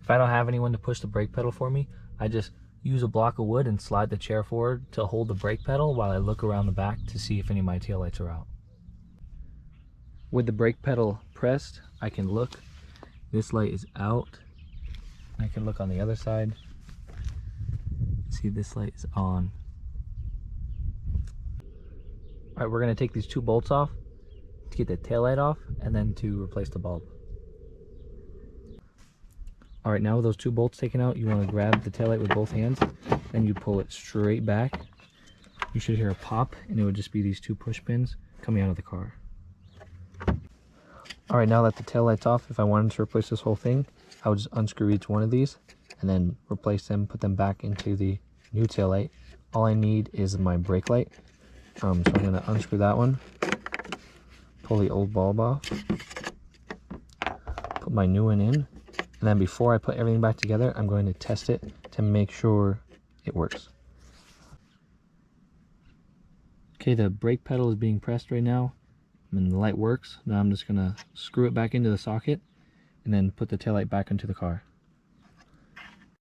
If I don't have anyone to push the brake pedal for me, I just use a block of wood and slide the chair forward to hold the brake pedal while I look around the back to see if any of my taillights are out. With the brake pedal pressed, I can look. This light is out. I can look on the other side. See, this light is on. All right, we're gonna take these two bolts off to get the taillight off and then to replace the bulb. All right, now with those two bolts taken out, you want to grab the taillight with both hands and you pull it straight back. You should hear a pop, and it would just be these two push pins coming out of the car. All right, now that the taillight's off, if I wanted to replace this whole thing, I would just unscrew each one of these and then replace them, put them back into the new taillight. All I need is my brake light. So I'm going to unscrew that one, pull the old bulb off, put my new one in, and then before I put everything back together, I'm going to test it to make sure it works. Okay, the brake pedal is being pressed right now, and the light works. Now I'm just going to screw it back into the socket and then put the taillight back into the car.